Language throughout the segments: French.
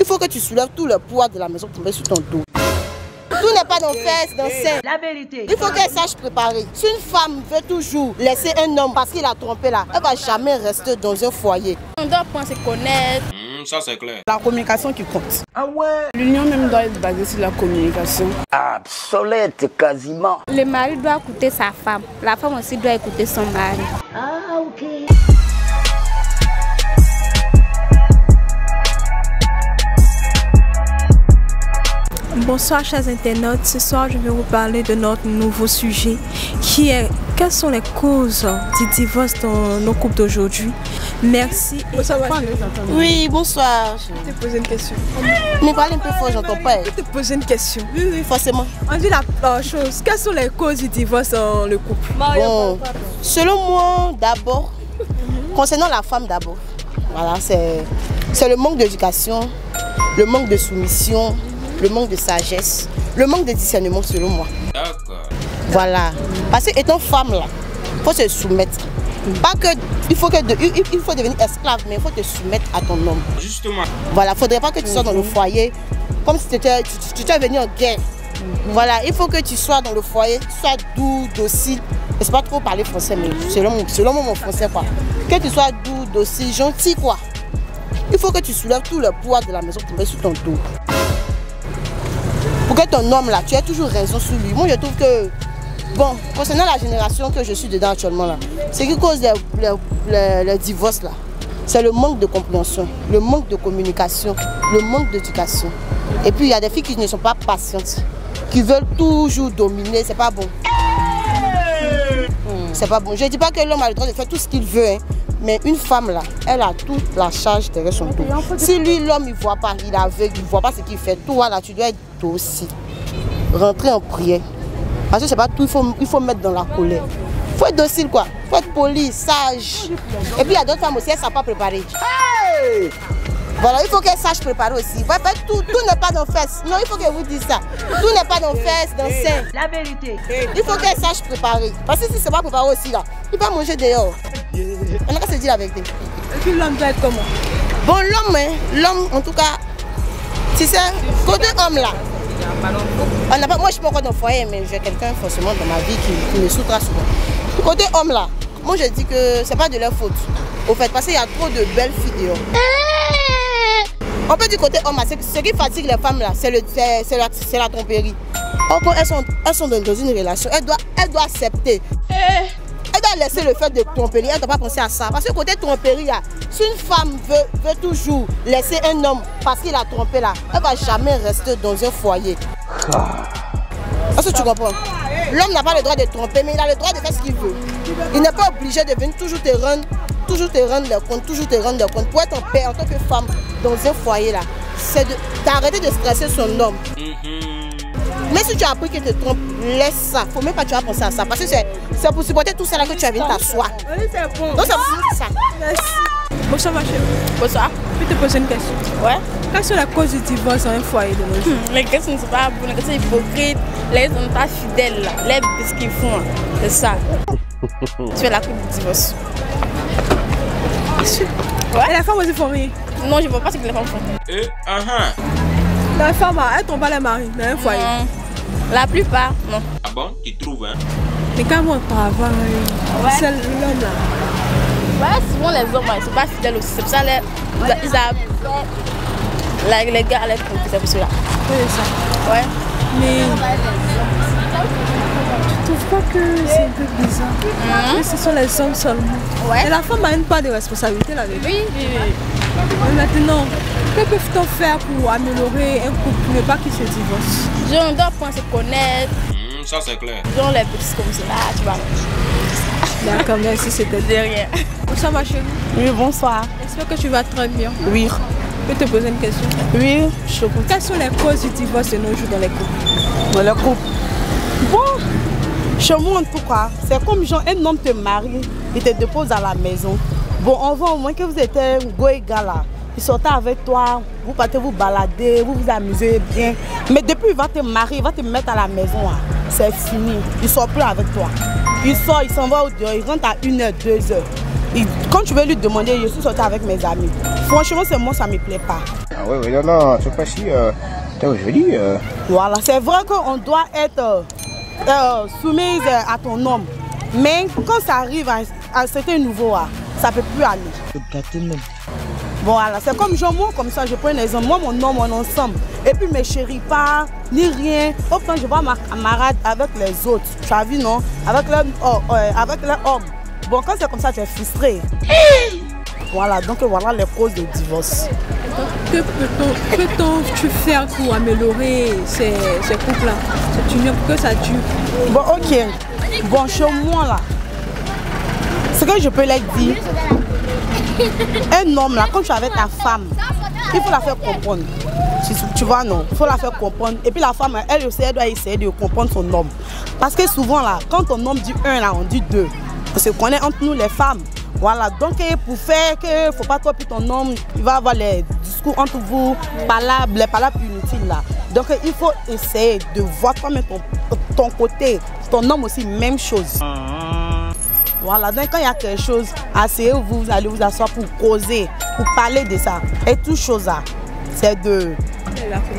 Il faut que tu soulèves tout le poids de la maison pour mettre sur ton dos. Tout n'est pas dans fesses, dans sein. La vérité. Il faut qu'elle sache préparer. Si une femme veut toujours laisser un homme parce qu'il a trompé là, elle va jamais rester dans un foyer. On doit apprendre à se connaître. Ça c'est clair. La communication qui compte. Ah ouais. L'union même doit être basée sur la communication. Obsolète quasiment. Le mari doit écouter sa femme. La femme aussi doit écouter son mari. Ah ok. Bonsoir chers internautes, ce soir je vais vous parler de notre nouveau sujet qui est quelles sont les causes du divorce dans nos couples d'aujourd'hui. Merci. Oui, bonsoir. Je vais te poser une question. Mais parle un peu fort, j'entends pas. Je vais te poser une question. Oui, forcément. On dit la chose, quelles sont les causes du divorce dans le couple? Bon, selon moi, d'abord, concernant la femme d'abord, voilà, c'est le manque d'éducation, le manque de soumission, le manque de sagesse, le manque de discernement selon moi. D'accord. Voilà. Parce que étant femme là, il faut se soumettre. Pas que il faut devenir esclave, mais il faut te soumettre à ton homme. Justement. Voilà, faudrait pas que tu sois dans le foyer comme si tu étais venu en guerre. Voilà, il faut que tu sois dans le foyer, tu sois doux, docile. Je ne sais pas trop parler français, mais selon moi, mon français quoi. Que tu sois doux, docile, gentil quoi. Il faut que tu soulèves tout le poids de la maison pour mettre sur ton dos. Pour que ton homme là, tu aies toujours raison sur lui. Moi je trouve que, bon, concernant la génération que je suis dedans actuellement là, ce qui cause le divorce là, c'est le manque de compréhension, le manque de communication, le manque d'éducation. Et puis il y a des filles qui ne sont pas patientes, qui veulent toujours dominer, c'est pas bon. C'est pas bon. Je ne dis pas que l'homme a le droit de faire tout ce qu'il veut, hein. Mais une femme là, elle a toute la charge derrière son dos. Si lui, l'homme, il ne voit pas, il est aveugle, il ne voit pas ce qu'il fait, toi là, tu dois être docile. Rentrer en prière. Parce que c'est pas tout, il faut mettre dans la colère. Il faut être docile quoi. Il faut être poli, sage. Et puis il y a d'autres femmes aussi, elles ne savent pas préparer. Hey! Voilà, il faut qu'elles sachent préparer aussi. Tout n'est pas dans les fesses. Non, il faut que vous dites ça. Tout n'est pas dans les fesses, dans le sein. La vérité. Il faut qu'elles sachent préparer. Parce que si c'est pas préparé aussi là, il va manger dehors. On a qu'à se dire la vérité. Et puis l'homme doit être comment? Bon, l'homme en tout cas, tu sais, côté homme là, moi je suis pas encore dans le foyer, mais j'ai quelqu'un forcément dans ma vie qui me soutra souvent. Côté homme là, moi je dis que c'est pas de leur faute. Au fait, parce qu'il y a trop de belles filles dehors. On peut dire côté homme, ce qui fatigue les femmes là, c'est la tromperie. Or, quand elles sont dans une relation, elles doivent accepter. Elle doit laisser le fait de tromperie, elle ne doit pas penser à ça. Parce que côté tromperie là, si une femme veut toujours laisser un homme parce qu'il a trompé là, elle ne va jamais rester dans un foyer. Est-ce que tu comprends? L'homme n'a pas le droit de tromper, mais il a le droit de faire ce qu'il veut. Il n'est pas obligé de venir toujours te rendre le compte, pour être en paix en tant que femme dans un foyer là. C'est d'arrêter de stresser son homme. Mais si tu as appris qu'il te trompe, laisse ça. Faut même pas que tu vas penser à ça. Parce que c'est pour supporter tout ça là que tu as venu t'asseoir. Oui, c'est bon. Donc c'est pour ça. Merci. Bonsoir ma chérie. Bonsoir. Je vais te poser une question. Ouais. Quelles sont les causes du divorce dans un foyer de nos jours? Les questions ne sont pas bonnes, les questions hypocrites, les gens ne sont pas fidèles là. Les ce qu'ils font, c'est ça. Tu fais la cause du divorce. Ouais. Et les femmes aussi font rien? Non, je ne vois pas ce que les femmes font. Les femmes, elles trompent pas les maris dans un foyer? Non. La plupart, non. Ah bon, tu trouves hein? Mais quand on travaille, c'est l'homme là. Ouais, souvent les hommes, ils ne sont pas fidèles aussi. C'est pour ça les gars les trompent, c'est pour cela. C'est ça. Ouais. Mais tu trouves pas que c'est un peu bizarre? Que ce sont les hommes seulement. Ouais. Et la femme a une part de responsabilité là-dedans. Oui. Mais maintenant, que peut-on faire pour améliorer un couple pour ne pas qu'il se divorce? On doit apprendre à se connaître. Ça c'est clair. Genre les petits comme ça, tu vois. D'accord, merci, c'était De rien. Bonsoir ma chérie. Oui, bonsoir. J'espère que tu vas très bien. Oui. Je peux te poser une question? Oui, je comprends. Quelles sont les causes du divorce de nos jours dans les couples? Dans le couple. Bon, chez moi en tout cas, c'est comme genre un homme te marie, il te dépose à la maison. Bon, on voit au moins que vous êtes un goïga là. Il sortait avec toi, vous partez vous balader, vous vous amusez bien. Mais depuis il va te marier, il va te mettre à la maison, c'est fini. Il ne sort plus avec toi. Il sort, il s'en va au dehors, il rentre à 1h, 2h. quand tu veux lui demander, je suis sortie avec mes amis. Franchement, c'est moi, ça ne me plaît pas. Ah oui, non, tu pas si joli. Voilà, c'est vrai qu'on doit être soumise à ton homme. Mais quand ça arrive à un certain niveau, ça ne peut plus aller. Voilà, c'est comme moi, comme ça, je prends un exemple. Moi, mon homme, on est ensemble. Et puis, mes chéris pas, ni rien. Quand je vois ma camarade avec les autres, tu as vu, non? Avec les hommes. Bon, quand c'est comme ça, tu es frustré. Voilà, donc voilà les causes de divorce. Que peut-on faire pour améliorer ces couples-là, cette union, pour que ça dure? Bon, ok. Bon, chez moi, là, ce que je peux leur dire, un homme, là, quand tu es avec ta femme, il faut la faire comprendre. Tu vois, non? Il faut la faire comprendre. Et puis la femme, elle aussi, elle doit essayer de comprendre son homme. Parce que souvent, là, quand ton homme dit un, là, on dit deux. On se connaît entre nous, les femmes. Voilà, donc pour faire que il ne faut pas trop puis ton homme, il va avoir les discours entre vous, les palabres inutiles là. Donc il faut essayer de voir toi-même ton côté, ton homme aussi, même chose. Voilà, donc quand il y a quelque chose, asseyez-vous, vous allez vous asseoir pour causer, pour parler de ça. Et toute chose là, c'est de...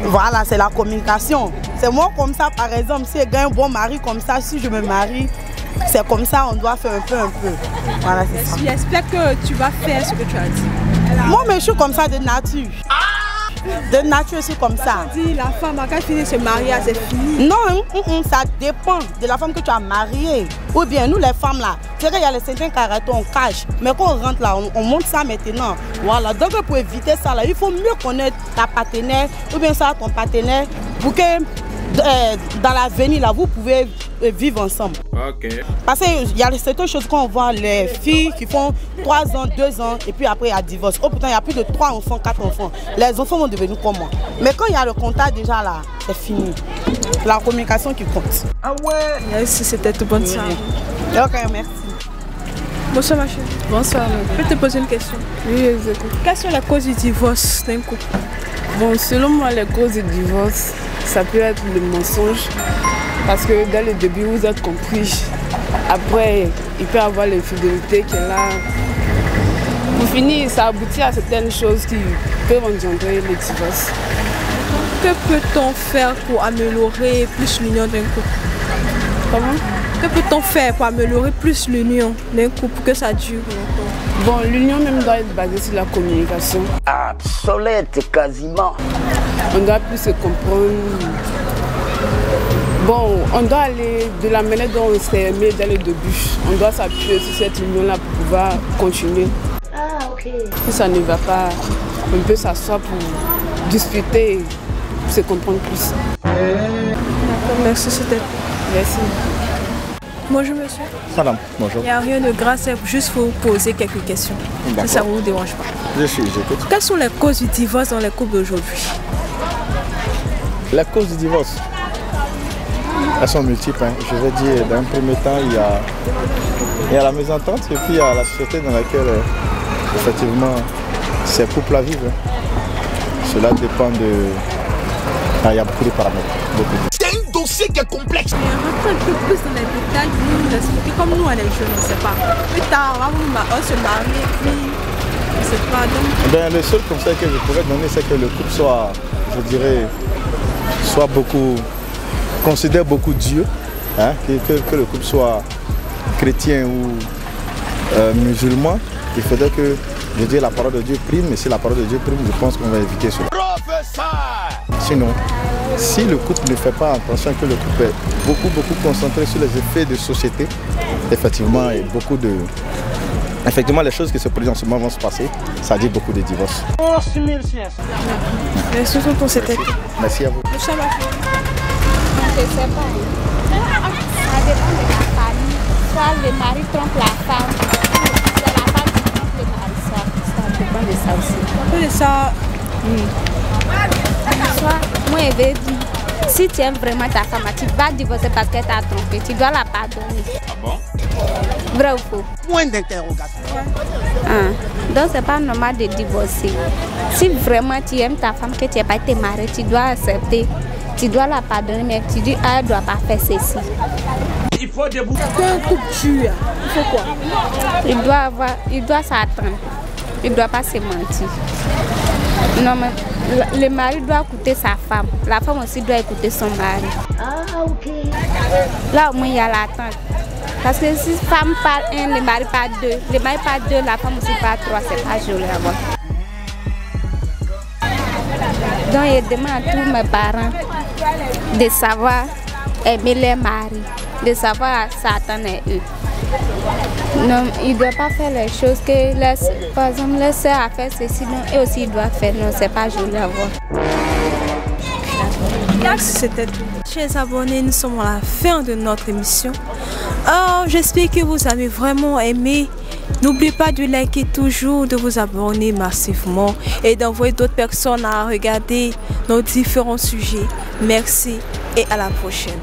Voilà, c'est la communication. C'est moi comme ça, par exemple, si j'ai un bon mari comme ça, si je me marie, c'est comme ça, on doit faire un peu. Voilà, c'est ça. J'espère que tu vas faire ce que tu as dit. Moi, mais je suis comme ça de nature. De nature, je suis comme ça. Dis, la femme, quand elle finit ce mariage, c'est fini. Non, ça dépend de la femme que tu as mariée. Ou bien, nous, les femmes, là, c'est qu'il y a les certains caractères, on cache. Mais quand on rentre là, on monte ça maintenant. Voilà, donc pour éviter ça, là, il faut mieux connaître ta partenaire, ou bien ça, ton partenaire, pour que dans l'avenir, là, vous pouvez vivre ensemble. Ok. Parce qu'il y a certaines choses qu'on voit, les filles qui font 3 ans, 2 ans, et puis après il y a divorce. Oh putain, il y a plus de 3 enfants, 4 enfants. Les enfants vont devenir comme moi. Mais quand il y a le contact déjà là, c'est fini. La communication qui compte. Ah ouais. Merci, c'était tout bon ça. Ok, merci. Bonsoir ma chérie. Bonsoir. Je peux te poser une question? Oui, exactement. Quelles sont les causes du divorce d'un couple? Bon, selon moi, les causes du divorce, ça peut être le mensonge. Parce que dès le début, vous êtes compris. Après, il peut y avoir l'infidélité qui est là. Pour finir, ça aboutit à certaines choses qui peuvent engendrer le divorce. Que peut-on faire pour améliorer plus l'union d'un couple? Comment? Que peut-on faire pour améliorer plus l'union d'un couple pour que ça dure longtemps? Bon, l'union même doit être basée sur la communication. Obsolète quasiment. On doit plus se comprendre. Bon, on doit aller de la manière dont on s'est aimé dès le début. On doit s'appuyer sur cette union-là pour pouvoir continuer. Ah, ok. Si ça ne va pas, on peut s'asseoir pour discuter, pour se comprendre plus. D'accord, merci, c'était. Merci. Bonjour monsieur. Madame, bonjour. Il n'y a rien de grave, c'est juste pour vous poser quelques questions. Si ça ne vous dérange pas. J'écoute. Quelles sont les causes du divorce dans les couples d'aujourd'hui? La cause du divorce, elles sont multiples. Je vais dire, dans un premier temps, il y a la mésentente et puis il y a la société dans laquelle, effectivement, ces couples-là vivent. Cela dépend de... il y a beaucoup de paramètres. C'est un dossier qui est complexe. Mais rentrez un peu plus dans les détails pour nous expliquer comme nous, on est jeunes, on ne sait pas. Plus tard, on se marie et puis, on ne sait pas. Donc... Le seul conseil que je pourrais donner, c'est que le couple soit, je dirais, considère beaucoup Dieu, hein, que le couple soit chrétien ou musulman. Il faudrait que, je dis, la parole de Dieu prime, et si la parole de Dieu prime, je pense qu'on va éviter cela. Sinon, si le couple ne fait pas attention, que le couple est beaucoup concentré sur les effets de société, effectivement, et effectivement, les choses qui se produisent en ce moment vont se passer. Ça dit beaucoup de divorces. Merci pour cette aide. Merci à vous. Je sais pas. Je sais pas. Ça dépend de la famille. Soit le mari trompe la femme, c'est la femme qui trompe le mari. Ça dépend de ça aussi. Un peu de ça. Soit, moi, je vais dire, si tu aimes vraiment ta femme, tu vas divorcer parce qu'elle t'a trompé. Tu dois la pardonner. Ah bon? Vrai ou faux? Point d'interrogation. Donc, c'est pas normal de divorcer. Si vraiment tu aimes ta femme, que tu n'as pas été marié, tu dois accepter. Tu dois la pardonner, mais tu dis, elle ne doit pas faire ceci. il faut debout. Qu'un couple tue, il faut quoi? Il doit s'attendre. Il ne doit pas se mentir. Non, mais le mari doit écouter sa femme. La femme aussi doit écouter son mari. Ah, ok. Là, au moins, il y a l'attente. Parce que si la femme parle un, le mari parle deux. Le mari parle deux, la femme aussi parle trois. C'est pas joli à voir. Donc, je demande à tous mes parents de savoir aimer les maris, de savoir s'attendre à eux. Non, ils ne doivent pas faire les choses que, par exemple, les soeurs a fait ceci, non, eux aussi ils doivent faire. Non, c'est pas joli à voir. C'était tout. Chers abonnés, nous sommes à la fin de notre émission. Oh, j'espère que vous avez vraiment aimé. N'oubliez pas de liker toujours, de vous abonner massivement et d'envoyer d'autres personnes à regarder nos différents sujets. Merci et à la prochaine.